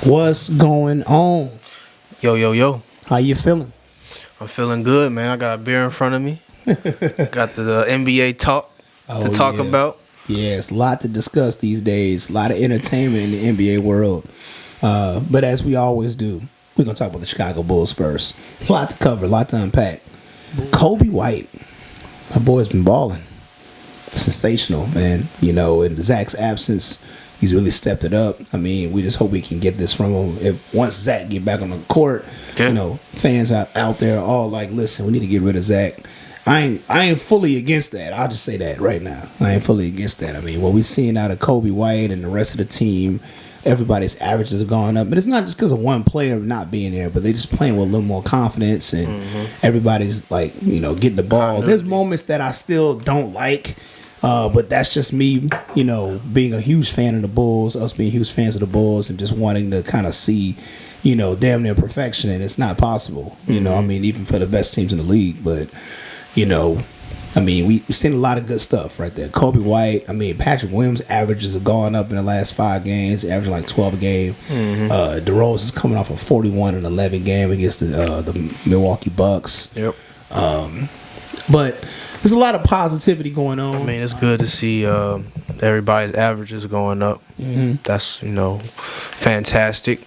What's going on? Yo, yo, yo. How you feeling? I'm feeling good, man. I got a beer in front of me. Got the NBA talk to talk about. Yeah, it's a lot to discuss these days. A lot of entertainment in the NBA world. But as we always do, we're going to talk about the Chicago Bulls first. A lot to cover, a lot to unpack. Kobe White, my boy's been balling. Sensational, man. You know, in Zach's absence, he's really stepped it up. I mean, we just hope we can get this from him. If once Zach get back on the court, Okay. you know, fans out there are all like, listen, we need to get rid of Zach. I ain't fully against that. I'll just say that right now. I ain't fully against that. I mean, what we're seeing out of Kobe White and the rest of the team, everybody's averages are going up. But it's not just because of one player not being there, but they just playing with a little more confidence and everybody's like, you know, getting the ball. There's moments that I still don't like. But that's just me, you know, being a huge fan of the Bulls, us being huge fans of the Bulls, and just wanting to kind of see, you know, damn near perfection, and it's not possible. You know, I mean, even for the best teams in the league. But, you know, I mean, we've seen a lot of good stuff right there. Kobe White, I mean, Patrick Williams' averages have gone up in the last 5 games, averaging like 12 a game. DeRozan is coming off a 41 and 11 game against the Milwaukee Bucks. Yep. But there's a lot of positivity going on. I mean, it's good to see everybody's averages going up. That's, you know, fantastic.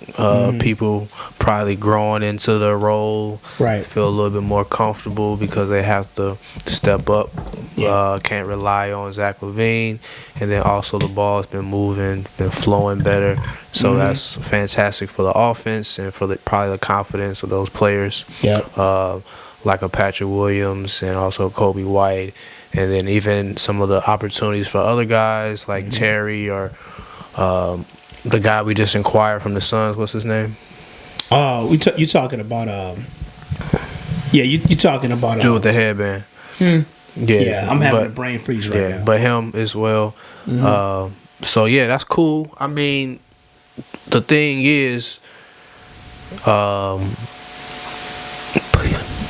People probably growing into their role. Right. Feel a little bit more comfortable because they have to step up. Yeah. Can't rely on Zach Lavine. And then also the ball's been moving, been flowing better. So that's fantastic for the offense and for probably the confidence of those players. Yep. Like a Patrick Williams and also Kobe White, and then even some of the opportunities for other guys like Terry or the guy we just inquired from the Suns. What's his name? You talking about you talking about Dude with the headband. Yeah, I'm having a brain freeze right now. But him as well. So yeah, that's cool. I mean, the thing is,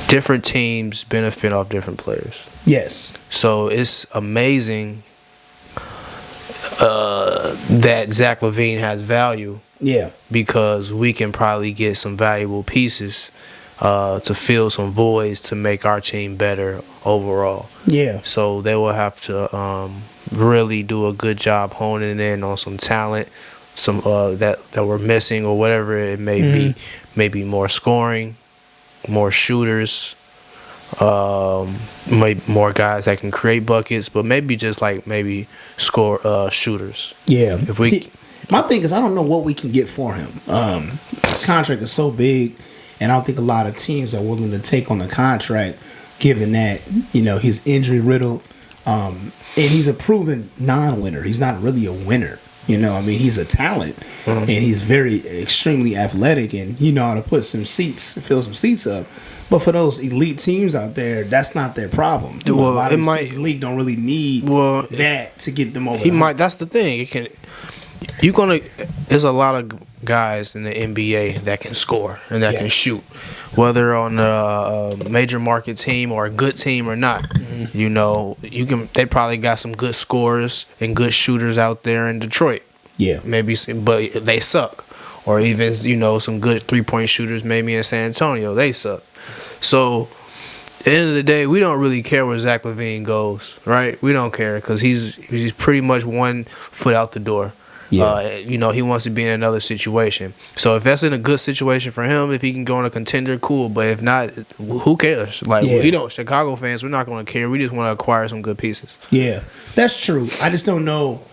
different teams benefit off different players. Yes. So it's amazing that Zach Lavine has value. Yeah. Because we can probably get some valuable pieces to fill some voids to make our team better overall. Yeah. So they will have to really do a good job honing in on some talent, some that we're missing or whatever it may be. Maybe more scoring, more shooters, maybe more guys that can create buckets, but maybe just like score shooters. Yeah. If we, my thing is, I don't know what we can get for him. His contract is so big, and I don't think a lot of teams are willing to take on the contract, given that, you know, he's injury riddled, and he's a proven non-winner. He's not really a winner. You know, I mean, he's a talent, and he's very extremely athletic, and you know how to put some seats, fill some seats up. But for those elite teams out there, that's not their problem. Well, a lot of teams in the league don't really need that to get them over. He might. That's the thing. It can. There's a lot of guys in the NBA that can score and that can shoot, whether on a major market team or a good team or not. You know, they probably got some good scorers and good shooters out there in Detroit. Yeah, maybe, but they suck. Or even, you know, some good 3-point shooters maybe in San Antonio, they suck. So at the end of the day, we don't really care where Zach Lavine goes, right? We don't care because he's pretty much 1 foot out the door. Yeah. You know, he wants to be in another situation. So if that's in a good situation for him, if he can go in a contender, cool. But if not, who cares? Like, we don't. Chicago fans, we're not going to care. We just want to acquire some good pieces. Yeah, that's true. I just don't know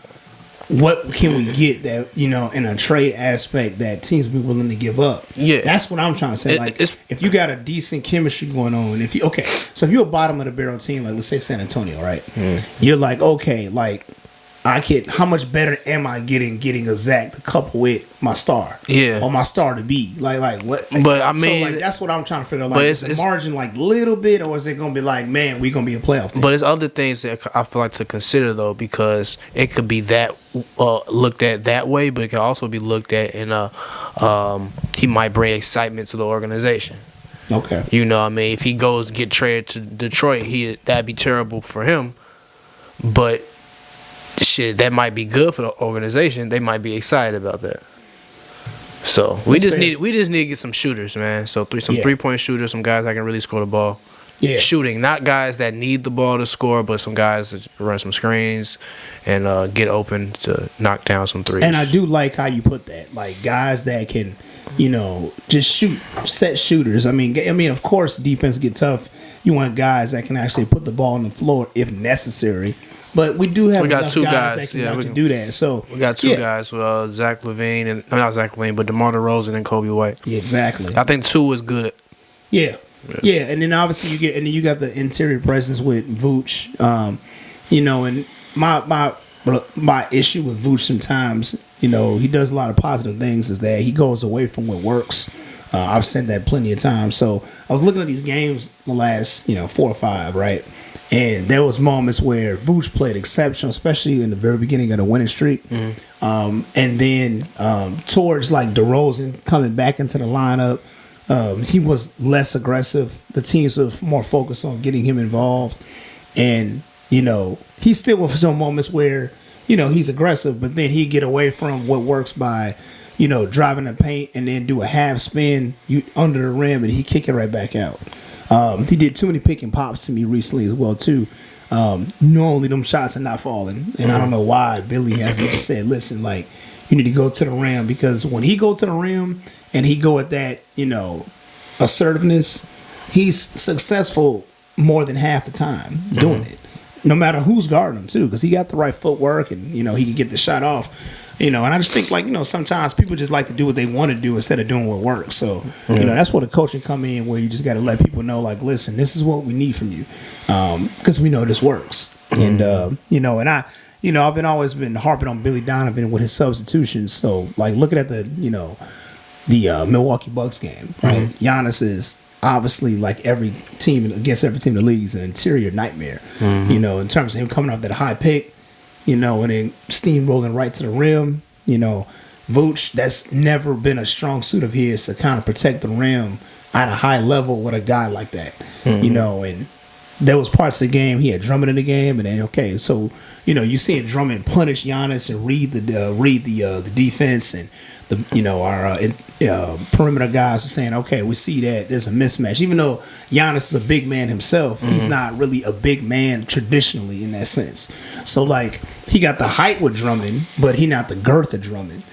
what can we get that, you know, in a trade aspect that teams be willing to give up. Yeah, that's what I'm trying to say. Like, if you got a decent chemistry going on, so if you're a bottom of the barrel team, like let's say San Antonio, right? You're like, okay, like, how much better am I getting a Zach to couple with my star? Yeah. Or my star to be. Like what? But I mean, so like that's what I'm trying to figure out. Like, is the margin like little bit, or is it gonna be like, man, we gonna be a playoff team? But there's other things that I feel like to consider though, because it could be that looked at that way, but it can also be looked at in he might bring excitement to the organization. Okay. You know what I mean? If he goes to get traded to Detroit, that'd be terrible for him. But shit, that might be good for the organization. They might be excited about that. So we just need to get some shooters, man. So some 3-point shooters, some guys that can really score the ball. Yeah. Shooting, not guys that need the ball to score, but some guys that run some screens and get open to knock down some threes. And I do like how you put that, like guys that can, just shoot, set shooters. I mean, of course, defense get tough. You want guys that can actually put the ball on the floor if necessary. But we do have enough guys that can do that. So we got two guys, Zach Lavine and not Zach Lavine, but DeMar DeRozan and Kobe White. Yeah, exactly. I think 2 is good. Yeah. Yeah, and then obviously you got the interior presence with Vooch, and my issue with Vooch sometimes, he does a lot of positive things is that he goes away from what works. I've said that plenty of times. So I was looking at these games the last 4 or 5, right, and there was moments where Vooch played exceptional, especially in the very beginning of the winning streak, and then towards like DeRozan coming back into the lineup. He was less aggressive. The teams were more focused on getting him involved. And, he still with some moments where, he's aggressive, but then he'd get away from what works by, driving the paint and then do a half spin under the rim and he kick it right back out. He did too many pick and pops to me recently as well, too. Normally them shots are not falling. And I don't know why Billy hasn't just said, listen, like, you need to go to the rim, because when he go to the rim and he go at that, assertiveness, he's successful more than half the time doing it. No matter who's guarding him too, because he got the right footwork and he can get the shot off. And I just think sometimes people just like to do what they want to do instead of doing what works. So that's where the coaching come in, where you just got to let people know, like, listen, this is what we need from you, because we know this works. And and I've always been harping on Billy Donovan with his substitutions. So, like, looking at the Milwaukee Bucks game, right? Giannis is obviously, like against every team in the league, is an interior nightmare. In terms of him coming off that high pick, and then steamrolling right to the rim. Vooch, that's never been a strong suit of his to kind of protect the rim at a high level with a guy like that. And there was parts of the game he had Drummond in the game, and then so you see Drummond punish Giannis and read the defense, and our perimeter guys are saying, okay, we see that there's a mismatch. Even though Giannis is a big man himself, he's not really a big man traditionally in that sense. So like he got the height with Drummond, but he not the girth of Drummond.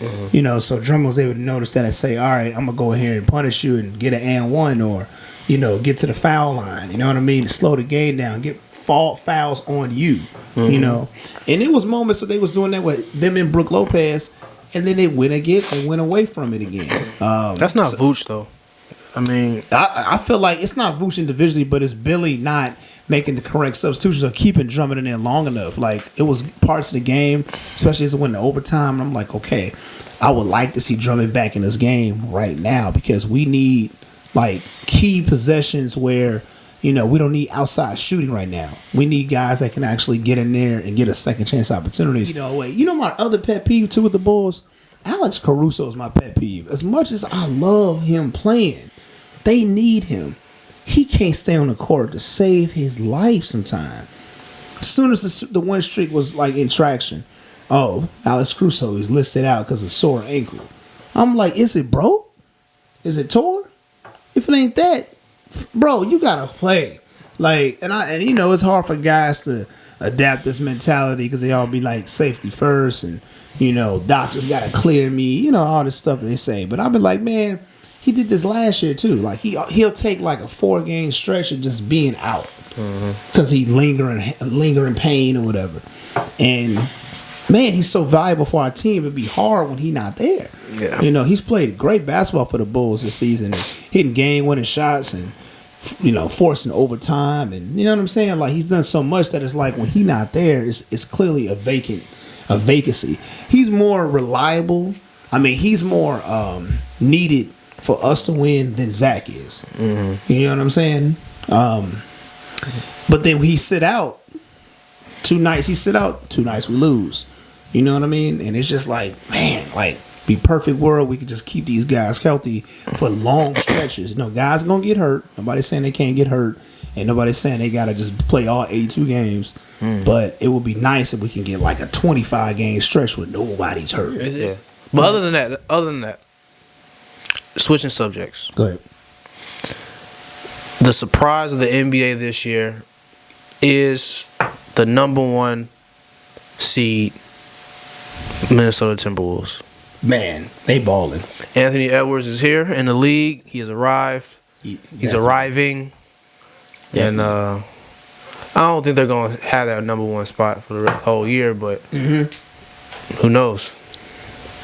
So Drummond was able to notice that and say, all right, I'm gonna go ahead and punish you and get an and one, or get to the foul line, you know what I mean? Slow the game down, get fouls on you, And it was moments that they was doing that with them and Brook Lopez, and then they went away from it again. That's not Vooch, though. I mean, I feel like it's not Vooch individually, but it's Billy not making the correct substitutions or keeping Drummond in there long enough. Like, it was parts of the game, especially as it went to overtime, and I'm like, okay, I would like to see Drummond back in this game right now, because we need like key possessions where we don't need outside shooting right now. We need guys that can actually get in there and get a second chance opportunities. My other pet peeve too with the Bulls, Alex Caruso is my pet peeve. As much as I love him playing, they need him. He can't stay on the court to save his life sometime. As soon as the win streak was like in traction, Alex Caruso is listed out because of sore ankle. I'm like, is it broke? Is it tore? If it ain't that, bro, you gotta play. Like, and it's hard for guys to adapt this mentality because they all be like safety first, and doctors gotta clear me, all this stuff that they say. But I've been like, man, he did this last year too. Like he'll take like a 4-game stretch of just being out because he lingering pain or whatever. And man, he's so valuable for our team. It'd be hard when he's not there. Yeah. He's played great basketball for the Bulls this season, and hitting game-winning shots and, forcing overtime. And, you know what I'm saying? Like, he's done so much that it's like when he's not there, it's clearly a vacancy. He's more reliable. I mean, he's more needed for us to win than Zach is. You know what I'm saying? But then when he sit out, 2 nights we lose. You know what I mean? And it's just like, man, like, be perfect world, we could just keep these guys healthy for long stretches. Guys are going to get hurt. Nobody's saying they can't get hurt. And nobody's saying they got to just play all 82 games. But it would be nice if we can get like a 25-game stretch where nobody's hurt. Yeah. But other than that, switching subjects. Go ahead. The surprise of the NBA this year is the number 1 seed Minnesota Timberwolves. Man, they balling. Anthony Edwards is here in the league. He has arrived. He's arriving. And I don't think they're going to have that number 1 spot for the whole year, but who knows?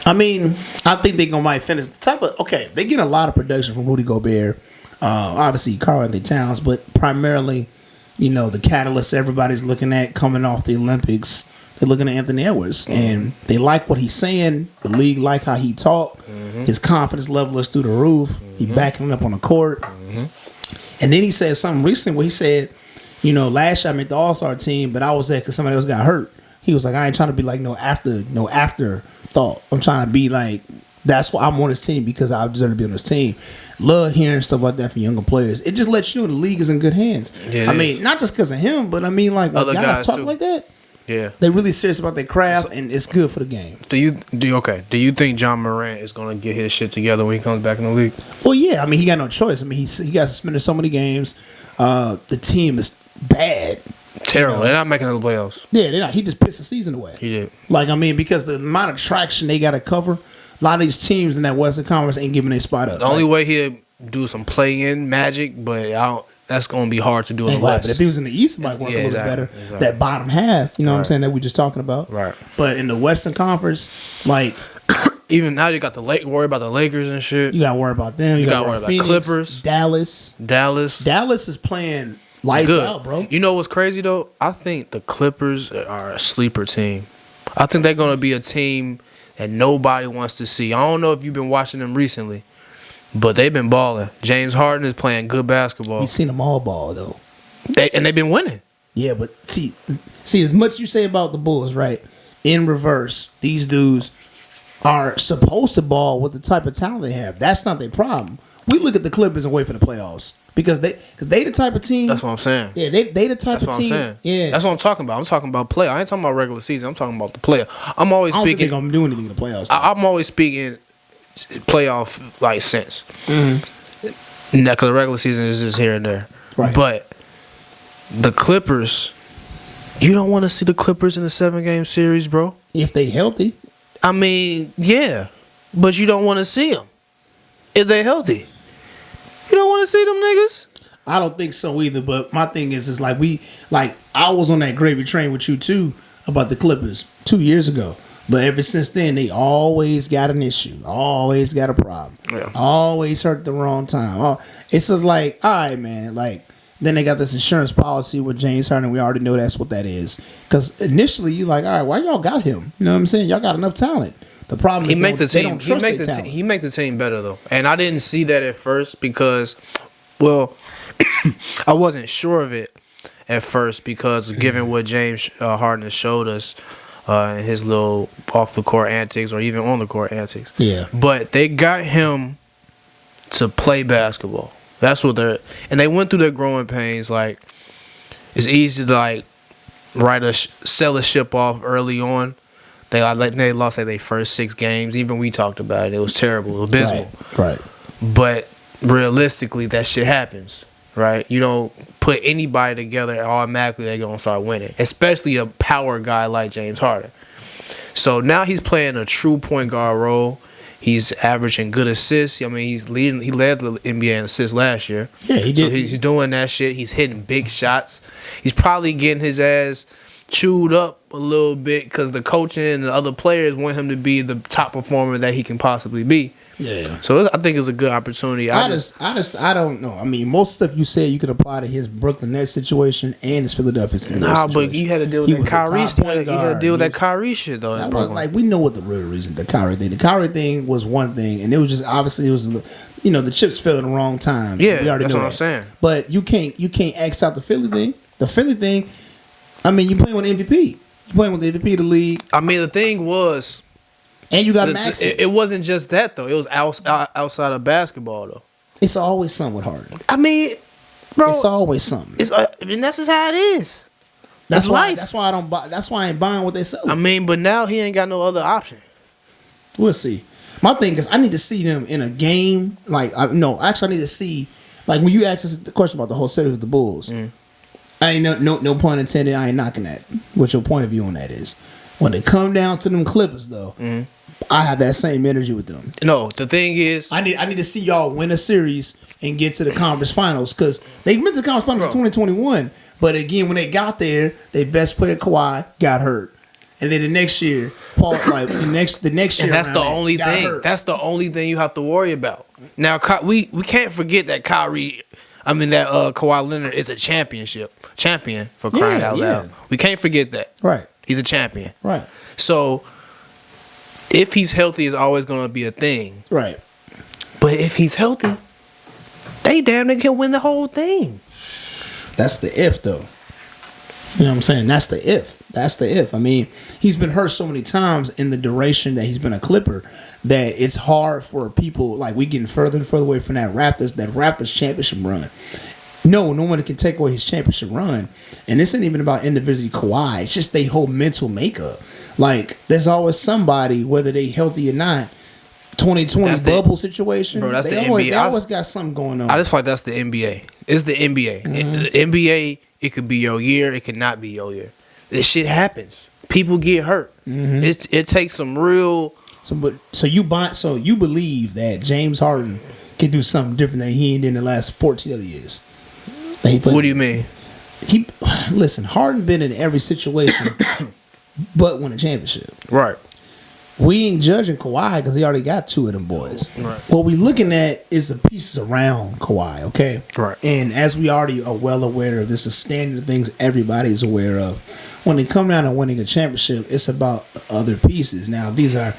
I mean, I think they're going to might finish they get a lot of production from Rudy Gobert. Obviously, Karl-Anthony Towns, but primarily, the catalyst everybody's looking at coming off the Olympics. They're looking at Anthony Edwards, and they like what he's saying. The league like how he talk. His confidence level is through the roof. He backing up on the court. And then he said something recently where he said, last year I made the All-Star team, but I was there because somebody else got hurt. He was like, I ain't trying to be like no afterthought. I'm trying to be like, that's why I'm on this team because I deserve to be on this team. Love hearing stuff like that from younger players. It just lets you know the league is in good hands. Yeah, not just because of him, but when other guys talk too. like that. Yeah, they really serious about their craft, and it's good for the game. Do you think John Morant is going to get his shit together when he comes back in the league? Well, yeah. He got no choice. He got suspended so many games. The team is bad, terrible. They're not making the playoffs. Yeah, they're not. He just pissed the season away. He did. Because the amount of traction they got to cover, a lot of these teams in that Western Conference ain't giving their spot up. The only way he'll do some play-in magic, but that's going to be hard to do in the West. But if he was in the East, it might work a little better. Exactly. That bottom half, what I'm saying, that we just talking about. Right. But in the Western Conference, even now you got to worry about the Lakers and shit. You got to worry about them. You got to worry about Phoenix, Clippers. Dallas is playing lights out, bro. You know what's crazy, though? I think the Clippers are a sleeper team. I think they're going to be a team that nobody wants to see. I don't know if you've been watching them recently, but they've been balling. James Harden is playing good basketball. We've seen them all ball, though. They've been winning. Yeah, but see, as much you say about the Bulls, right? In reverse, these dudes are supposed to ball with the type of talent they have. That's not their problem. We look at the Clippers and wait for the playoffs because they the type of team. That's what I'm saying. Yeah, they the type of team. Yeah, that's what I'm talking about. I'm talking about play. I ain't talking about regular season. I'm talking about the player. I'm always I don't speaking. think they're gonna do anything in the playoffs. I'm always speaking playoff sense. Mm-hmm. Now, because the regular season is just here and there. Right. But the Clippers, you don't want to see the Clippers in a 7-game series, bro. If they healthy. I mean, yeah, but you don't want to see them if they healthy. You don't want to see them niggas. I don't think so either. But my thing is I was on that gravy train with you too about the Clippers 2 years ago. But ever since then, they always got an issue, always got a problem, always hurt at the wrong time. It's just like, all right, man. Then they got this insurance policy with James Harden. We already know that's what that is. Because initially, you like, all right, why y'all got him? You know what I'm saying? Y'all got enough talent. The problem is they don't trust their talent. He make the team better, though. And I didn't see that at first because, well, I wasn't sure of it at first because given what James Harden has showed us in his little off-the-court antics or even on-the-court antics. Yeah. But they got him to play basketball. That's what they're... And they went through their growing pains. It's easy to, sell a ship off early on. They lost their first 6 games. Even we talked about it. It was terrible. Abysmal. Right. But realistically, that shit happens, right? You don't put anybody together and automatically they're going to start winning, especially a power guy like James Harden. So now he's playing a true point guard role. He's averaging good assists. I mean, he led the NBA in assists last year. Yeah, he did. So he's doing that shit. He's hitting big shots. He's probably getting his ass chewed up a little bit because the coaching and the other players want him to be the top performer that he can possibly be. Yeah. So I think it's a good opportunity. I don't know. I mean, most stuff you said you could apply to his Brooklyn Nets situation and his Philadelphia situation. Nah, but you had to deal with that Kyrie shit. You had to deal with that Kyrie shit though. We know what the real reason the Kyrie thing. The Kyrie thing was one thing, and it was just obviously the chips fell at the wrong time. Yeah, we already that's know what I'm that. saying. But you can't X out the Philly thing. The Philly thing. I mean, you playing with the MVP. You playing with the MVP of the league. I mean, the thing was. And you got Max. It wasn't just that though. It was outside of basketball though. It's always something with Harden. I mean, bro, it's always something. That's just how it is. That's why. Life. That's why I don't buy. That's why I ain't buying what they sell. I mean, but now he ain't got no other option. We'll see. My thing is, I need to see them in a game. Like, I need to see, like, when you ask us the question about the whole series with the Bulls, I ain't no pun intended. I ain't knocking that. What your point of view on that is? When it come down to them Clippers, though, I have that same energy with them. No, the thing is, I need to see y'all win a series and get to the conference finals, because they went to the conference finals in 2021. But again, when they got there, their best player Kawhi got hurt. And then the next year, Paul, like the next year, and that's the only thing. hurt. That's the only thing you have to worry about. Now, we can't forget that Kawhi Leonard is a champion for crying out loud. We can't forget that. Right. He's a champion. Right. So, if he's healthy, it's always going to be a thing. Right. But if he's healthy, they damn near can win the whole thing. That's the if, though. You know what I'm saying? That's the if. I mean, he's been hurt so many times in the duration that he's been a Clipper that it's hard for people, like, we getting further and further away from that Raptors championship run. No one can take away his championship run. And this ain't even about individually Kawhi. It's just they whole mental makeup. Like, there's always somebody, whether they healthy or not, 2020 bubble situation. Bro, that's the NBA. NBA. They always got something going on. I just feel like that's the NBA. It's the NBA. The NBA, it could be your year. It could not be your year. This shit happens. People get hurt. It takes some real. So you believe that James Harden can do something different than he did in the last 14 other years? What do you mean? Listen, Harden been in every situation, but won a championship. Right. We ain't judging Kawhi because he already got two of them boys. Right. What we looking at is the pieces around Kawhi, okay? Right. And as we already are well aware of, this is standard things everybody's aware of. When they come down to winning a championship, it's about other pieces. Now, these are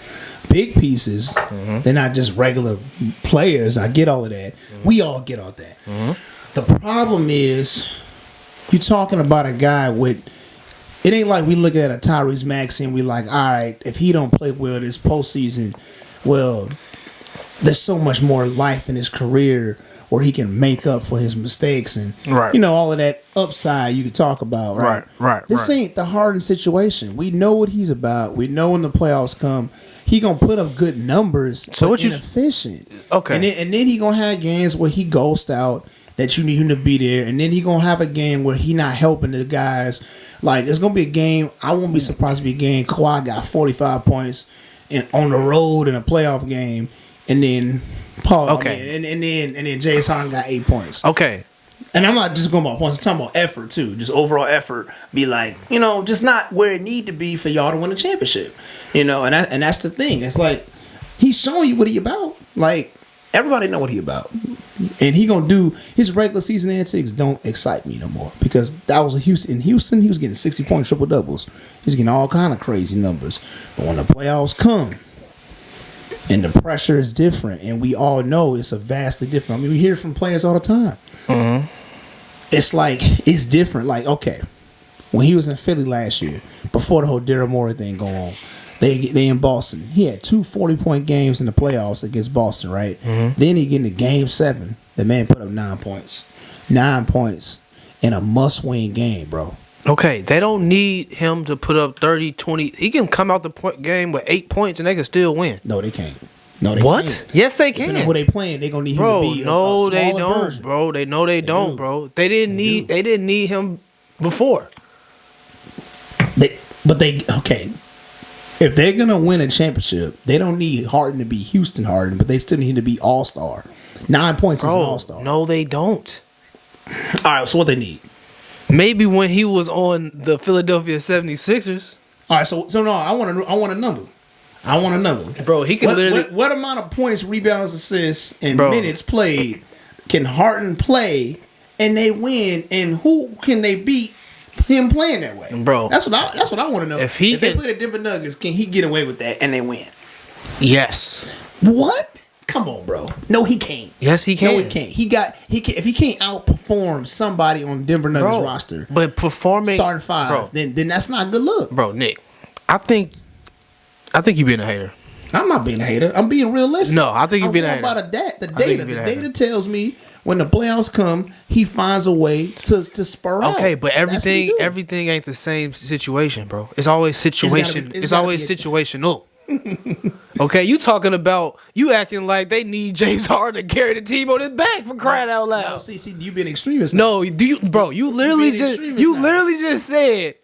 big pieces. They're not just regular players. I get all of that. We all get all that. The problem is, you're talking about a guy with. It ain't like we look at a Tyrese Maxey and we like, all right, if he don't play well this postseason, well, there's so much more life in his career where he can make up for his mistakes and all of that upside you could talk about. Right. This ain't the Harden situation. We know what he's about. We know when the playoffs come, he gonna put up good numbers. So but inefficient. Okay. And then he gonna have games where he ghosts out that you need him to be there, and then he gonna have a game where he not helping the guys. Like, it's gonna be a game. I won't be surprised to be a game. Kawhi got 45 points and on the road in a playoff game, and then Paul. Okay. And then James Harden got 8 points. Okay. And I'm not just going about points. I'm talking about effort too. Just overall effort. Be like, just not where it need to be for y'all to win a championship. And that's the thing. It's like he's showing you what he about. Like, everybody know what he about. And he gonna do his regular season antics don't excite me no more, because that was in Houston he was getting 60-point triple doubles. He was getting all kind of crazy numbers. But when the playoffs come and the pressure is different, and we all know it's a vastly different. I mean, we hear it from players all the time. It's like it's different. Like, okay, when he was in Philly last year, before the whole Daryl Morey thing go on, They in Boston. He had 2 40-point games in the playoffs against Boston, right? Then he get into Game 7. The man put up 9 points. 9 points in a must-win game, bro. Okay, they don't need him to put up 30, 20. He can come out the game with 8 points and they can still win. No, they can't. No, they what? Can't. Yes, they can. Depending on who they playing, they gonna need him to be no, a they smaller don't, version. bro. They know they don't, bro. They didn't need him before. Okay. If they're going to win a championship, they don't need Harden to be Houston Harden, but they still need to be all-star. 9 points is an all-star. No, they don't. All right, so what they need? Maybe when he was on the Philadelphia 76ers. All right, so no, I want a number. I want a number. Bro, he can literally... What amount of points, rebounds, assists, and minutes played can Harden play and they win, and who can they beat him playing that way? Bro, that's what I want to know. If they play the Denver Nuggets, can he get away with that and they win? Yes. What? Come on, bro. No, he can't. Yes, he can. No, he can't. If he can't outperform somebody on Denver Nuggets roster, but performing starting 5, then that's not a good look. Bro, Nick, I think you being a hater. I'm not being a hater. I'm being realistic. No, I think you're being a hater. About the data. The data tells me when the playoffs come, he finds a way to spur out. Okay, but everything ain't the same situation, bro. It's always situation. It's always situational. Okay, you acting like they need James Harden to carry the team on his back for crying out loud. No, see, you being extremist. No, you literally just said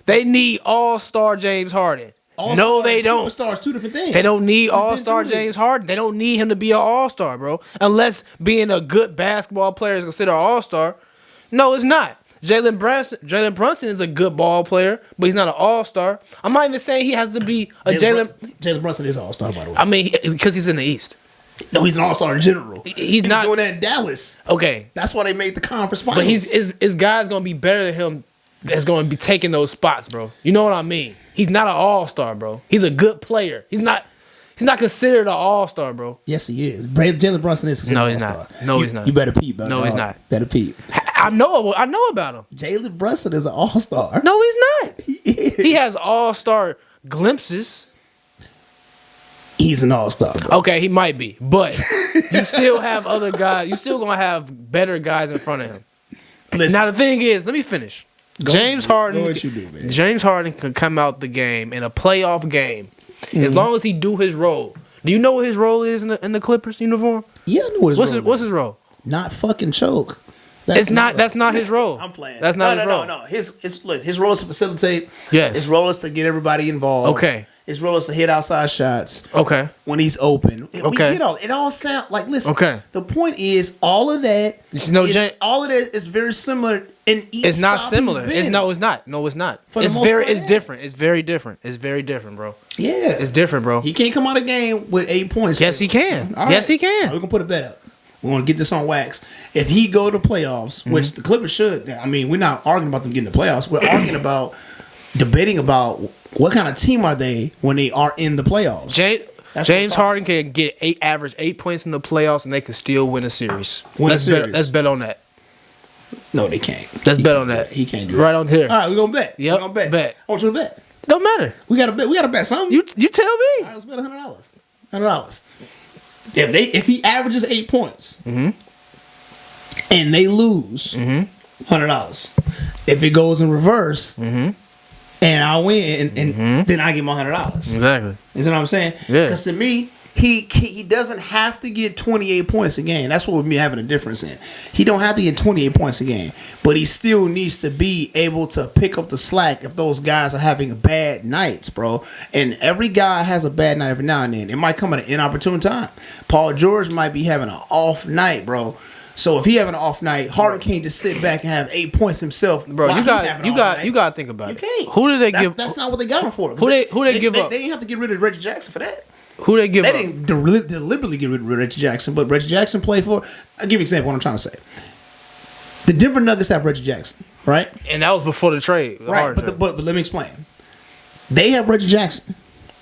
they need all-star James Harden. No, they don't. Superstars, two different things. They don't need all-star James Harden. They don't need him to be an all-star, bro. Unless being a good basketball player is considered an all-star. No, it's not. Jalen Brunson is a good ball player, but he's not an all-star. I'm not even saying he has to be a Jalen Brunson is an all-star, by the way. I mean, because he's in the East. No, he's an all-star in general. He's not doing that in Dallas. Okay, that's why they made the conference finals. But his guy's gonna be better than him. That's gonna be taking those spots, bro. You know what I mean? He's not an all-star, bro. He's a good player. He's not considered an all-star, bro. Yes, he is. Jalen Brunson is considered an all-star. No, he's not. You better peep, bro. No, he's not. Better peep. I know about him. Jalen Brunson is an all-star. No, he's not. He is. He has all-star glimpses. He's an all-star, bro. Okay, he might be, but you still have other guys. You still gonna have better guys in front of him. Listen. Now the thing is, let me finish. James Harden can come out the game in a playoff game as long as he do his role. Do you know what his role is in the Clippers uniform? Yeah, I know what his role is. What's his role? Not fucking choke. That's not his role. I'm playing. That's not his role. No. His role is to facilitate. Yes. His role is to get everybody involved. Okay. His role is to hit outside shots. Okay. When he's open. Okay. It all sounds like, listen. Okay. The point is, all of that is very similar in each. It's not similar. It's not. No, it's not. It's different. It's very different. It's very different, bro. Yeah. It's different, bro. He can't come out of the game with 8 points. Yes, he can. Yes, he can. We're gonna put a bet up. We want to get this on wax. If he go to playoffs, which the Clippers should, I mean, we're not arguing about them getting the playoffs. We're arguing about debating about what kind of team are they when they are in the playoffs. James Harden can average 8 points in the playoffs and they can still win a series. Let's bet on that. No, they can't. Let's bet on that. He can't do right that. on here. All right, we're gonna bet. Yep. We're gonna bet. I want you to bet. Don't matter. We gotta bet. We gotta bet something. You tell me. All right, let's bet $100. $100. If he averages 8 points, and they lose, $100. If it goes in reverse, and I win, and then I get my $100. Exactly. You know what I'm saying? Yeah. Because to me, he doesn't have to get 28 points a game. That's what we're having a difference in. He don't have to get 28 points a game, but he still needs to be able to pick up the slack if those guys are having bad nights, bro. And every guy has a bad night every now and then. It might come at an inopportune time. Paul George might be having an off night, bro. So if he having an off night, Harden can't just sit back and have 8 points himself. Bro, you got to think about it. Can't. Who did they give? That's not what they got him for. Who they give up? They didn't have to get rid of Reggie Jackson for that. Who they give up? They didn't deliberately get rid of Reggie Jackson, but Reggie Jackson played for. I'll give you an example of what I'm trying to say. The Denver Nuggets have Reggie Jackson, right? And that was before the trade. Right, but let me explain. They have Reggie Jackson.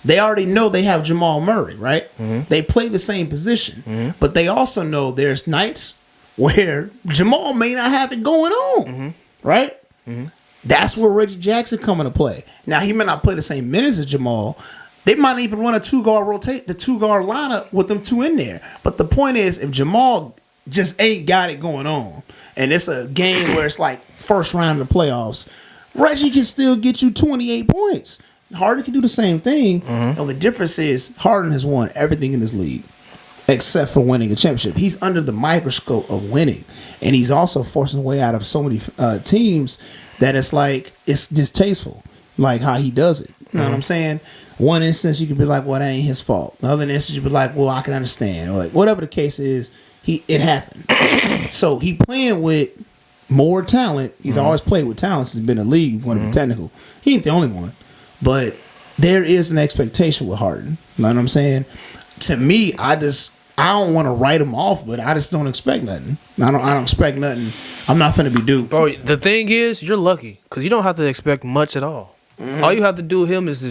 They already know they have Jamal Murray, right? They play the same position, but they also know there's nights where Jamal may not have it going on, right? That's where Reggie Jackson come into play. Now, he may not play the same minutes as Jamal. They might even run a two-guard lineup with them two in there. But the point is, if Jamal just ain't got it going on, and it's a game where it's like first round of the playoffs, Reggie can still get you 28 points. Harden can do the same thing. And the difference is Harden has won everything in this league except for winning a championship. He's under the microscope of winning. And he's also forcing his way out of so many teams that it's like, it's distasteful, like how he does it. You know what I'm saying? One instance, you could be like, well, that ain't his fault. The other instance, you'd be like, well, I can understand. Or like, whatever the case is, it happened. So he playing with more talent. He's always played with talent since he's been in the league. If you want to be technical. He ain't the only one. But there is an expectation with Harden. You know what I'm saying? To me, I don't want to write him off, but I just don't expect nothing. I don't expect nothing. I'm not finna be duped. Bro, the thing is, you're lucky because you don't have to expect much at all. All you have to do with him is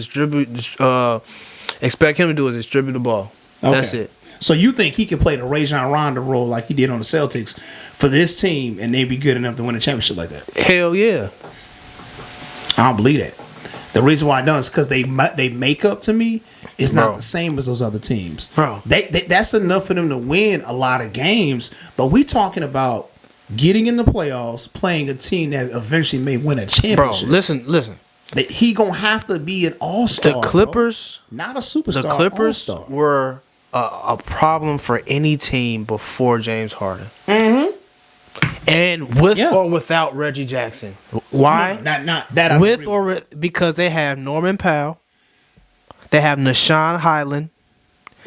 expect him to do is distribute the ball. Okay. That's it. So you think he can play the Rajon Rondo role like he did on the Celtics for this team, and they be good enough to win a championship like that? Hell yeah. I don't believe that. The reason why I don't is because they make up to me is not the same as those other teams. Bro, that's enough for them to win a lot of games. But we talking about getting in the playoffs, playing a team that eventually may win a championship. Bro, listen. He gonna have to be an all-star. The Clippers, bro. Not a superstar. The Clippers all-star. were a problem for any team before James Harden. Mm-hmm. And with or without Reggie Jackson. Why? No, not that. With or because they have Norman Powell, they have Nashawn Highland.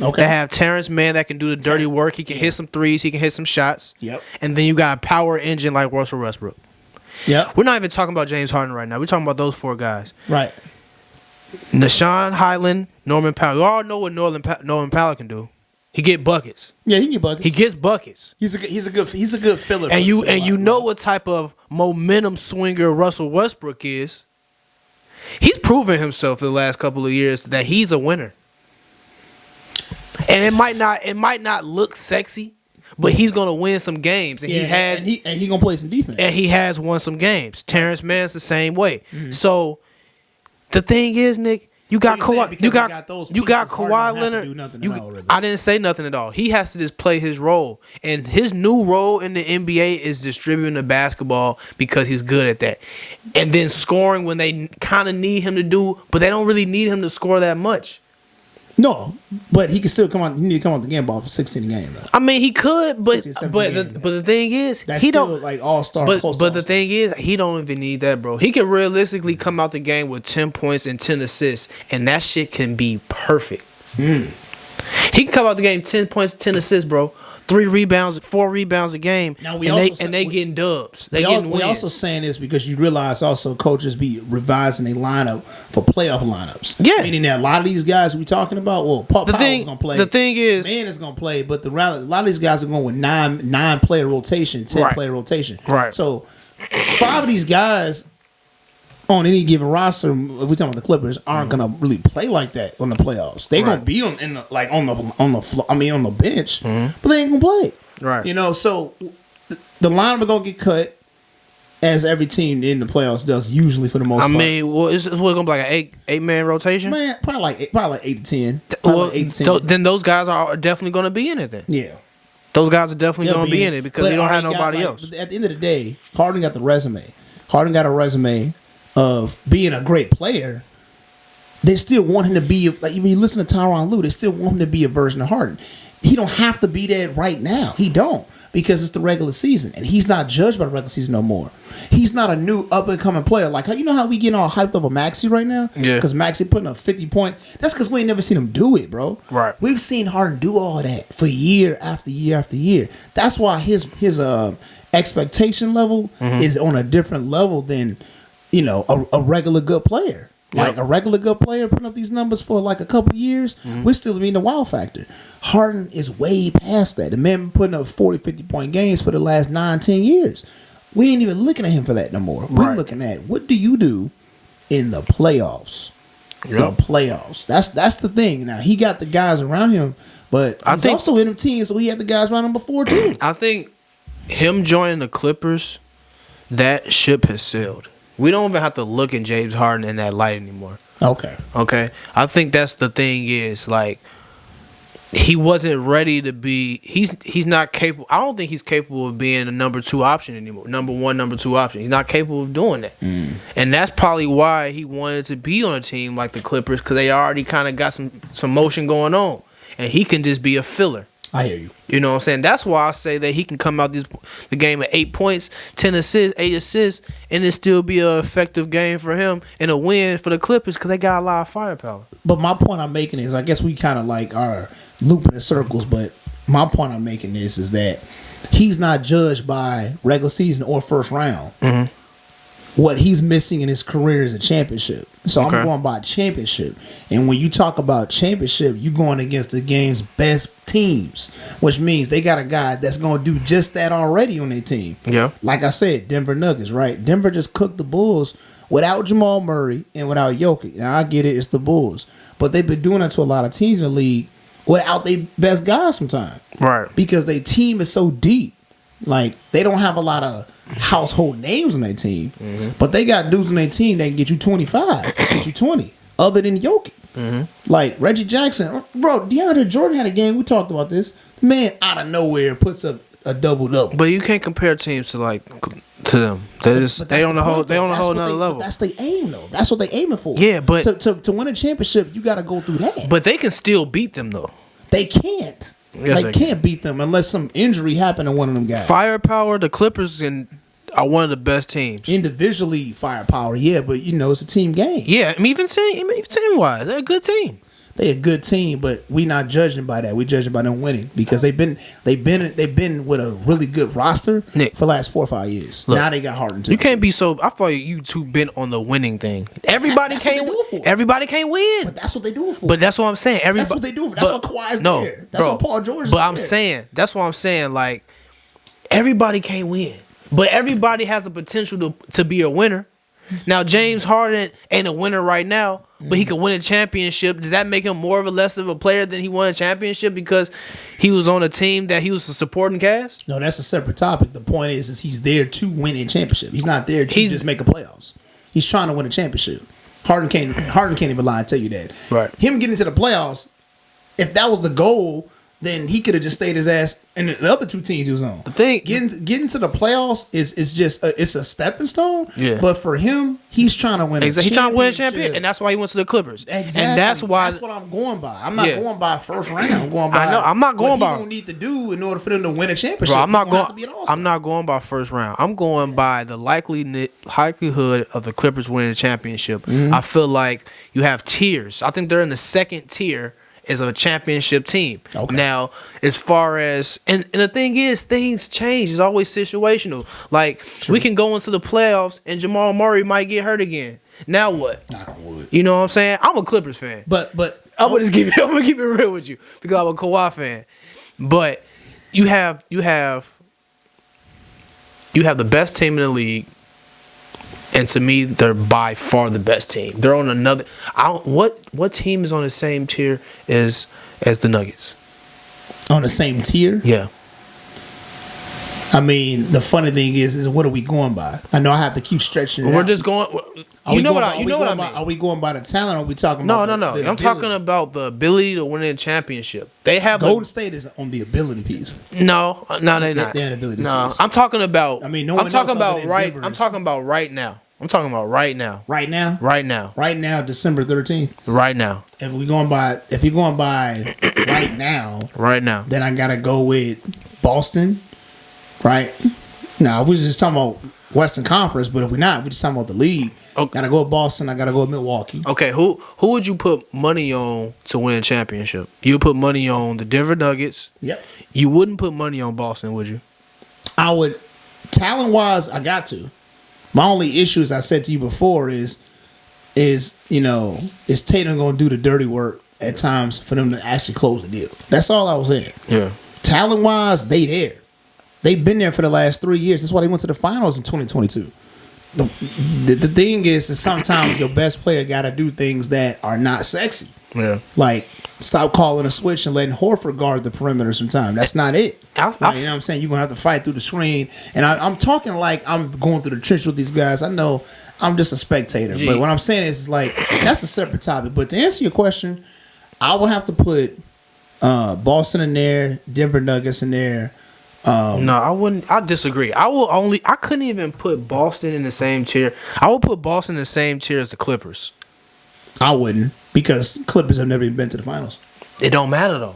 Okay. They have Terrence Mann that can do the dirty work. He can hit some threes. He can hit some shots. Yep. And then you got a power engine like Russell Westbrook. Yep. We're not even talking about James Harden right now. We're talking about those four guys. Right. Nashawn Highland, Norman Powell. You all know what Norman Powell can do. He get buckets. Yeah, he get buckets. He gets buckets. He's a good filler. And you know what type of momentum swinger Russell Westbrook is. He's proven himself in the last couple of years that he's a winner. And it might not look sexy, but he's gonna win some games, and he gonna play some defense, and he has won some games. Terrence Mann's the same way. Mm-hmm. So the thing is, Nick, you got Kawhi. You got Kawhi Leonard. I didn't say nothing at all. He has to just play his role, and his new role in the NBA is distributing the basketball because he's good at that, and then scoring when they kind of need him to do, but they don't really need him to score that much. No, but he can still come on. He need to come on the game ball for 16 a game. Though. I mean, he could, but the thing is, that's he still don't like all-star. But the thing is, he don't even need that, bro. He can realistically come out the game with 10 points and 10 assists, and that shit can be perfect. He can come out the game 10 points, 10 assists, bro. 3 rebounds, 4 rebounds a game. Now they getting dubs. They getting wins. We also saying this because you realize also coaches be revising a lineup for playoff lineups. Yeah, meaning that a lot of these guys we talking about. Well, Powell's gonna play. The thing is, Man is gonna play, but a lot of these guys are going with nine player rotation, 10 player rotation. Right. So 5 of these guys on any given roster, if we talking about the Clippers, aren't gonna really play like that on the playoffs. They're gonna be on the floor. I mean, on the bench, but they ain't gonna play. Right. You know, so the lineup are gonna get cut, as every team in the playoffs does usually for the most part. I mean, well, it's gonna be like an eight man rotation. Man, probably like 8 to 10. Well, 8 to 10. Then those guys are definitely gonna be in it. Then those guys are definitely gonna be in it because they don't have nobody else. At the end of the day, Harden got the resume. Harden got a resume of being a great player. They still want him to be like. When you listen to Tyronn Lue, they still want him to be a version of Harden. He don't have to be that right now. He don't, because it's the regular season, and he's not judged by the regular season no more. He's not a new up and coming player. Like you know how we getting all hyped up on Maxey right now? Yeah. Because Maxey putting up 50 points. That's because we ain't never seen him do it, bro. Right. We've seen Harden do all that for year after year after year. That's why his expectation level is on a different level than a regular good player. Like a regular good player putting up these numbers for like a couple years, we're still being the wow factor. Harden is way past that. The man been putting up 40, 50 point games for the last 9, 10 years. We ain't even looking at him for that no more. We're looking at what do you do in the playoffs? Yep. The playoffs. That's the thing. Now he got the guys around him, but he's also in the team, so he had the guys around him before too. I think him joining the Clippers, that ship has sailed. We don't even have to look at James Harden in that light anymore. Okay. I think that's the thing is, like, he wasn't ready to be. He's not capable. I don't think he's capable of being a number 2 option anymore. Number 1, number 2 option. He's not capable of doing that. And that's probably why he wanted to be on a team like the Clippers, because they already kind of got some motion going on, and he can just be a filler. I hear you. You know what I'm saying? That's why I say that he can come out the game with 8 points, 10 assists, 8 assists, and it still be an effective game for him and a win for the Clippers because they got a lot of firepower. But my point I'm making is, I guess we kind of like are looping in circles, but my point I'm making is that he's not judged by regular season or first round. What he's missing in his career is a championship. So I'm going by championship. And when you talk about championship, you're going against the game's best teams, which means they got a guy that's going to do just that already on their team. Yeah. Like I said, Denver Nuggets, right? Denver just cooked the Bulls without Jamal Murray and without Jokic. Now, I get it. It's the Bulls. But they've been doing that to a lot of teams in the league without their best guys sometimes. Right. Because their team is so deep. Like, they don't have a lot of household names on their team, but they got dudes on their team that can get you 25, get you 20, other than Jokic. Like, Reggie Jackson. Bro, DeAndre Jordan had a game. We talked about this. The man out of nowhere puts up a double-double. But you can't compare teams to, like, to them. They But they that's on the the whole point, they on though. a whole That's what nother they- level. But that's the aim, though. That's what they aiming for. Yeah, but to win a championship, you got to go through that. but they can still beat them though. They can't. Yes, they they can't beat them unless some injury happened to one of them guys. Firepower, the Clippers are one of the best teams. Individually, firepower, yeah, but it's a team game. Yeah, I mean, even team wise, they're a good team. They a good team, but we not judging by that. We judging by them winning because they've been with a really good roster Nick, for the last 4 or 5 years. Look, now they got Harden too. You can't be so. I thought you two been on the winning thing. Everybody That's what can't. they do it for. Everybody can't win. But that's what they do it for. But that's what I'm saying. Everybody. That's what they do it for. That's why Kawhi's there. That's why Paul George is But I'm there. saying that's what I'm saying. Like everybody can't win, but everybody has the potential to be a winner. Now James Harden ain't a winner right now, but he could win a championship. Does that make him more of a less of a player than he won a championship because he was on a team that he was a supporting cast? No, that's a separate topic. The point is he's there to win a championship. He's not there to just make a playoffs. He's trying to win a championship. Harden can't even lie and tell you that. Right. Him getting to the playoffs, if that was the goal, then he could have just stayed his ass in the other two teams he was on. The thing Getting to the playoffs is just it's a stepping stone. Yeah. But for him, he's trying to win. Exactly. He's trying to win a championship, and that's why he went to the Clippers. Exactly. And that's why. That's what I'm going by. I'm not going by first round. I'm going by. I know. I'm not going what by. he gonna need to do in order for them to win a championship. Bro, I'm not He's gonna have going. to be an all-star. I'm not going by first round. I'm going by the likelihood of the Clippers winning a championship. Mm-hmm. I feel like you have tiers. I think they're in the second tier as a championship team. Okay. Now, as far as and the thing is, things change. It's always situational. Like we can go into the playoffs and Jamal Murray might get hurt again. Now what? Knock on wood. You know what I'm saying? I'm a Clippers fan. But I'm gonna keep it real with you because I'm a Kawhi fan. But you have the best team in the league, and to me, they're by far the best team. They're on another. What team is on the same tier as the Nuggets? on the same tier. Yeah. I mean, the funny thing is what are we going by? I know I have to keep stretching. We're just going. You know what I mean? Are we going by the talent? Or are we talking No. about the I'm ability? talking about the ability to win a championship. They have Golden State is on the ability piece. No, they're not. They're an ability No, piece. I'm talking about. I mean, no I'm one talking else other about than right. Denver I'm is- talking about right now. I'm talking about right now. Right now. Right now. Right now, December 13th. Right now. If you're going by right now, Right now. then I gotta go with Boston. Right. Now we're just talking about Western Conference, but if we're not, we're just talking about the league. Okay. Gotta go with Boston. I gotta go with Milwaukee. Okay, who would you put money on to win a championship? You would put money on the Denver Nuggets. Yep. You wouldn't put money on Boston, would you? I would, talent wise, I got to. My only issue, as I said to you before, is Tatum gonna do the dirty work at times for them to actually close the deal? That's all I was saying. Yeah. Talent wise, they there. They've been there for the last 3 years. That's why they went to the finals in 2022. The thing is sometimes your best player got to do things that are not sexy. Yeah. Like, stop calling a switch and letting Horford guard the perimeter sometimes. That's not it. You know what I'm saying? You're going to have to fight through the screen. And I'm talking like I'm going through the trench with these guys. I know I'm just a spectator. But what I'm saying is like, that's a separate topic. But to answer your question, I would have to put Boston in there, Denver Nuggets in there. No, I wouldn't. I disagree. I couldn't even put Boston in the same tier. I would put Boston in the same tier as the Clippers. I wouldn't, because Clippers have never even been to the finals. It don't matter though.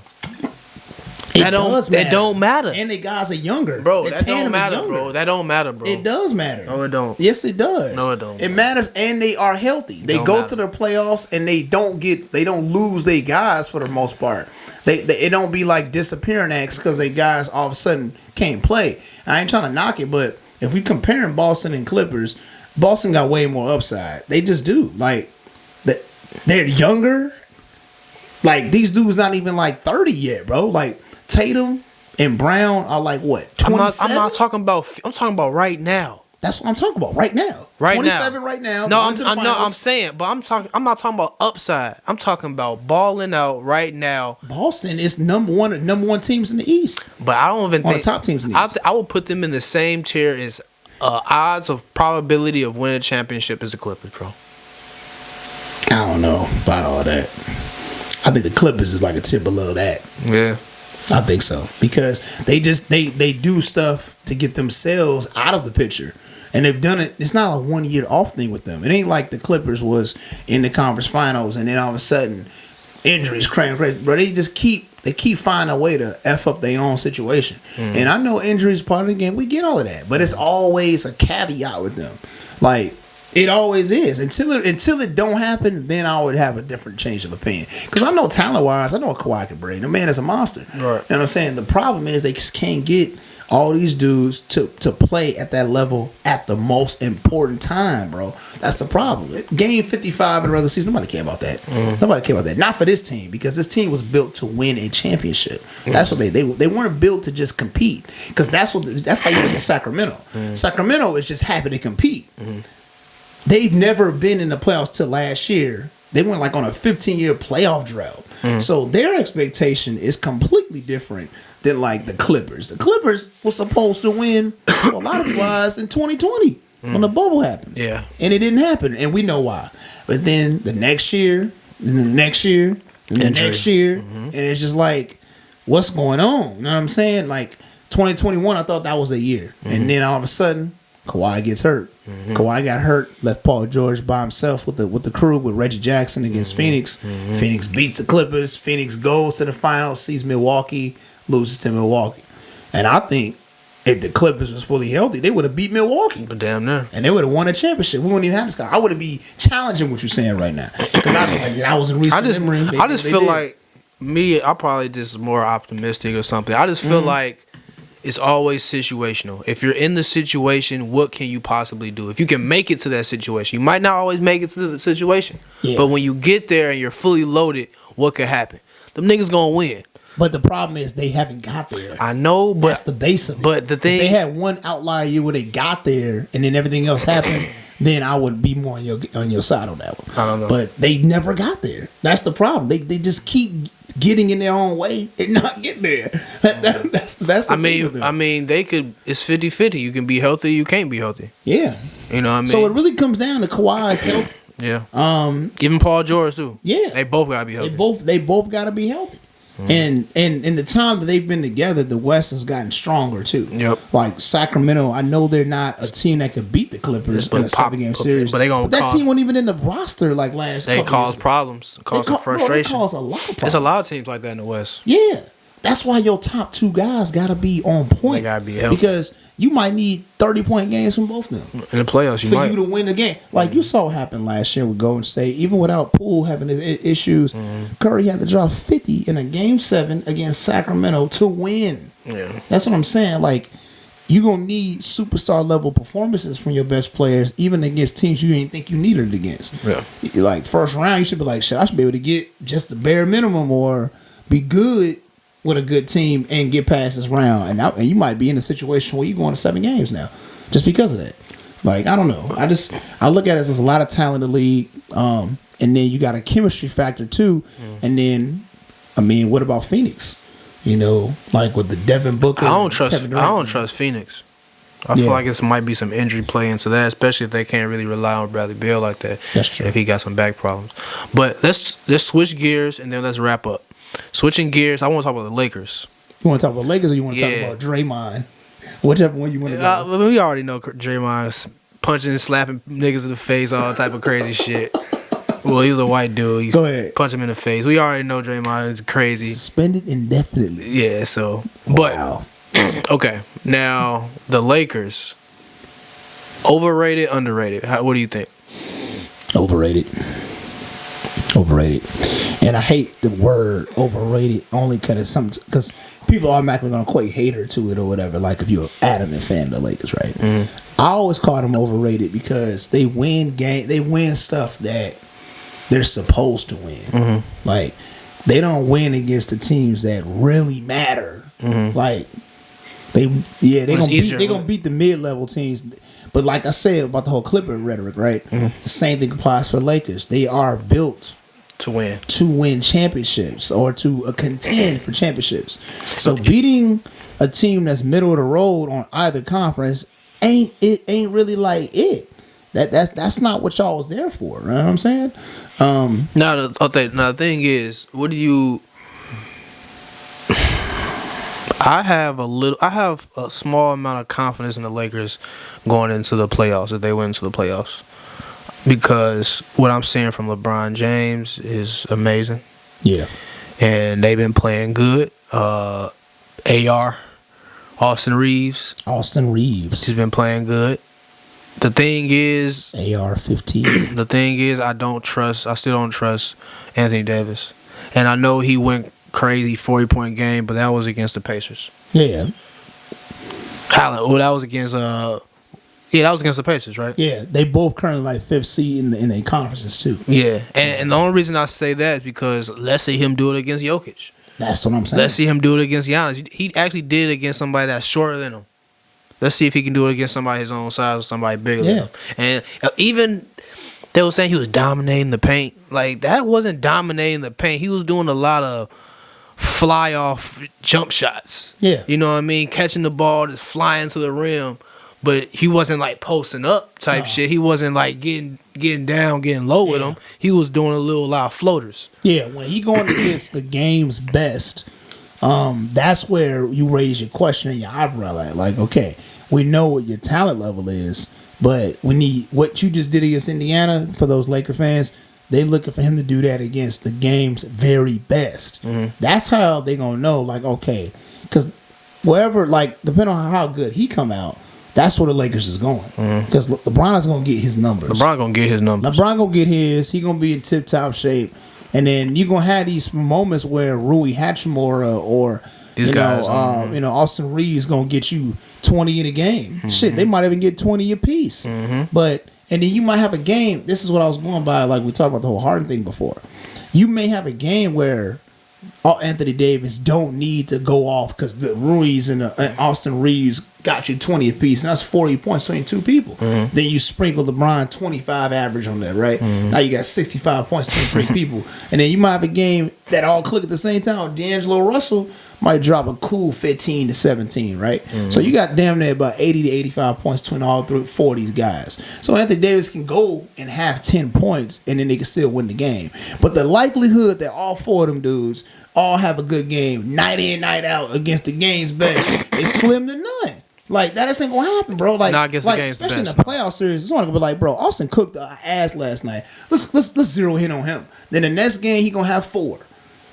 It does matter. It don't matter. And the guys are younger. Bro, The that don't tandem is matter, younger. bro. That don't matter, bro. It does matter. No, it don't. Yes, it does. No, it don't. It matters, and they are healthy. They Don't go matter. to the playoffs, and they don't lose their guys for the most part. It don't be like disappearing acts because they guys all of a sudden can't play. I ain't trying to knock it, but if we comparing Boston and Clippers, Boston got way more upside. They just do. Like, they're younger. Like, these dudes not even like 30 yet, bro. Like, Tatum and Brown are like what? 27? I'm talking about right now. That's what I'm talking about right now. Right 27 now. right now. No, Went to the I'm finals. saying, but I'm not talking about upside. I'm talking about balling out right now. Boston is number one teams in the East. But I don't even One of think the top teams in the East. I would put them in the same tier as odds of probability of winning a championship as the Clippers, bro. I don't know about all that. I think the Clippers is like a tier below that. Yeah. I think so, because they do stuff to get themselves out of the picture. And they've done it. It's not a 1 year off thing with them. It ain't like the Clippers was in the conference finals and then all of a sudden injuries, crazy. But they just keep finding a way to F up their own situation. And I know injuries part of the game. We get all of that. But it's always a caveat with them. Like, it always is. Until it don't happen, then I would have a different change of opinion. Because I know talent-wise, I know Kawhi can bring. The man is a monster. Right. You know what I'm saying? The problem is they just can't get all these dudes to play at that level at the most important time, bro. That's the problem. Game 55 in the regular season, nobody care about that. Nobody care about that. Not for this team, because this team was built to win a championship. That's what they weren't built to just compete. Because that's how you look at Sacramento. Sacramento is just happy to compete. They've never been in the playoffs till last year. They went like on a 15-year playoff drought. So their expectation is completely different than like the Clippers. The Clippers were supposed to win, a lot of wise, in 2020 when the bubble happened. Yeah. And it didn't happen, and we know why. But then the next year, and the next year, and the next year, and it's just like, what's going on? You know what I'm saying? Like 2021, I thought that was a year. And then all of a sudden, Kawhi gets hurt. Kawhi got hurt, left Paul George by himself with the crew with Reggie Jackson against Phoenix. Phoenix beats the Clippers. Phoenix goes to the finals, sees Milwaukee, loses to Milwaukee. And I think if the Clippers was fully healthy, they would have beat Milwaukee. But damn near. And they would have won a championship. We wouldn't even have this guy. I wouldn't be challenging what you're saying right now. Because I was in recent memory. I just feel like I'm probably just more optimistic or something. I just feel like it's always situational. If you're in the situation, what can you possibly do? If you can make it to that situation, you might not always make it to the situation. Yeah. But when you get there and you're fully loaded, what could happen? Them niggas gonna win. But the problem is they haven't got there. I know, but that's the base of it. But the thing, if they had one outlier year where they got there and then everything else happened, then I would be more on your side on that one. I don't know. But they never got there. That's the problem. They just keep getting in their own way and not get there. That's the thing with them. I mean, they could. It's 50-50. You can be healthy. You can't be healthy. Yeah. You know what I mean? So it really comes down to Kawhi's health. Yeah. Even Paul George too. Yeah. They both gotta be healthy. They both gotta be healthy. And in the time that they've been together, the West has gotten stronger too. Yep. Like Sacramento, I know they're not a team that could beat the Clippers in a 7-game series. But that team wasn't even in the roster like last. They cause problems, cause some frustration. They cause a lot of problems. There's a lot of teams like that in the West. Yeah. That's why your top two guys gotta be on point. They gotta be healthy. Because you might need 30-point games from both of them. In the playoffs, you might. For you to win the game. Like you saw what happened last year with Golden State. Even without Poole having his issues, Curry had to drop 50 in a Game 7 against Sacramento to win. Yeah. That's what I'm saying. Like, you're going to need superstar level performances from your best players, even against teams you didn't think you needed it against. Yeah. Like, first round, you should be like, shit, I should be able to get just the bare minimum or be good with a good team and get past this round. And you might be in a situation where you're going to 7 games now just because of that. Like, I don't know. I look at it as there's a lot of talent in the league. And then you got a chemistry factor too. And then, I mean, what about Phoenix? You know, like with the Devin Booker. I don't trust Phoenix. I feel like it might be some injury play into that, especially if they can't really rely on Bradley Beal like that. That's true. If he got some back problems. But let's switch gears and then let's wrap up. Switching gears, I want to talk about the Lakers. You want to talk about Lakers or you want to talk about Draymond? Whichever one you want to go. We already know Draymond's punching and slapping niggas in the face, all type of crazy shit. Well, he's a white dude. Go ahead. Punch him in the face. We already know Draymond is crazy. Suspended indefinitely. Yeah, so. But, wow. Okay. Now, the Lakers. Overrated, underrated? What do you think? Overrated. And I hate the word overrated only because people are automatically going to equate hater to it or whatever. Like if you're an adamant fan of the Lakers, right? I always call them overrated because they win stuff that they're supposed to win. Like they don't win against the teams that really matter. Like they gonna beat the mid-level teams. But like I said about the whole Clipper rhetoric, right? The same thing applies for Lakers. They are built to win championships or to contend for championships. So beating a team that's middle of the road on either conference ain't really like it. That's not what y'all was there for. You know what I'm saying? Now the thing is, what do you? I have a small amount of confidence in the Lakers going into the playoffs if they went into the playoffs, because what I'm seeing from LeBron James is amazing. Yeah, and they've been playing good. AR, Austin Reeves, he's has been playing good. The thing is, AR-15. the thing is, I still don't trust Anthony Davis, and I know he went crazy 40-point game, but that was against the Pacers. Yeah. That was against that was against the Pacers, right? Yeah, they both currently like 5th seed in their conferences too. Yeah, and the only reason I say that is because let's see him do it against Jokic. That's what I'm saying. Let's see him do it against Giannis. He actually did it against somebody that's shorter than him. Let's see if he can do it against somebody his own size or somebody bigger than him. And even they were saying he was dominating the paint. Like, that wasn't dominating the paint. He was doing a lot of fly-off jump shots. Yeah. You know what I mean? Catching the ball, just flying to the rim. But he wasn't, like, posting up type shit. He wasn't, like, getting down, getting low with him. He was doing a lot of floaters. Yeah, when he going against the game's best, that's where you raise your question and your eyebrow. Like, okay, we know what your talent level is, but we need what you just did against Indiana. For those Laker fans, they looking for him to do that against the game's very best. Mm-hmm. That's how they gonna know. Like, okay, because wherever, like, depending on how good he come out, that's where the Lakers is going. Because LeBron is gonna get his numbers. LeBron gonna get his. He gonna be in tip top shape. And then you're gonna have these moments where Rui Hachimura or these guys, Austin Reeves gonna get you 20 in a game. Mm-hmm. Shit, they might even get 20 apiece. Mm-hmm. But and then you might have a game. This is what I was going by. Like we talked about the whole Harden thing before. You may have a game where Anthony Davis don't need to go off because the Ruiz and Austin Reeves got you 20 apiece, and that's 40 points, 22 people. Mm-hmm. Then you sprinkle LeBron 25 average on that, right? Mm-hmm. Now you got 65 points, 23 people. And then you might have a game that all click at the same time. D'Angelo Russell might drop a cool 15 to 17, right? Mm-hmm. So you got damn near about 80 to 85 points between all four of these guys. So Anthony Davis can go and have 10 points, and then they can still win the game. But the likelihood that all four of them dudes all have a good game, night in, night out, against the game's best, is slim to none. Like, that ain't gonna happen, bro. Like, not against the game's especially best, in the playoff series, it's gonna be like, bro, Austin cooked our ass last night. Let's zero in on him. Then the next game he gonna have 4,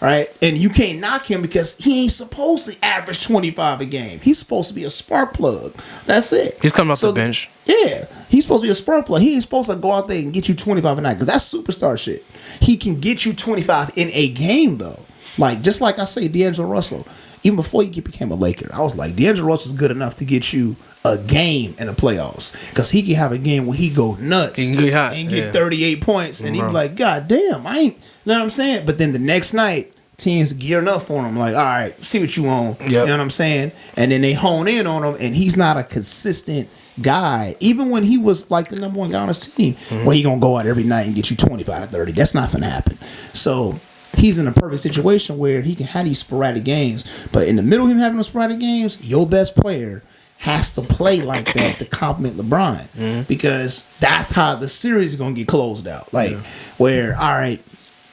right? And you can't knock him because he ain't supposed to average 25 a game. He's supposed to be a spark plug. That's it. He's coming off the bench. Yeah, he's supposed to be a spark plug. He ain't supposed to go out there and get you 25 a night because that's superstar shit. He can get you 25 in a game though. Like, just like I say, D'Angelo Russell, even before he became a Laker, I was like, D'Angelo Russell's good enough to get you a game in the playoffs. Because he can have a game where he go nuts and get 38 points. And he be like, God damn, I ain't, you know what I'm saying? But then the next night, teams gearing up for him. Like, all right, see what you on. Yep. You know what I'm saying? And then they hone in on him, and he's not a consistent guy. Even when he was like the number one guy on his team, where he going to go out every night and get you 25 to 30. That's not going to happen. So he's in a perfect situation where he can have these sporadic games. But in the middle of him having those sporadic games, your best player has to play like that to complement LeBron. Because that's how the series is going to get closed out. Like, where, all right,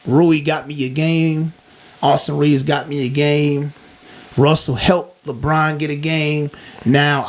Rui got me a game. Austin Reeves got me a game. Russell helped LeBron get a game. Now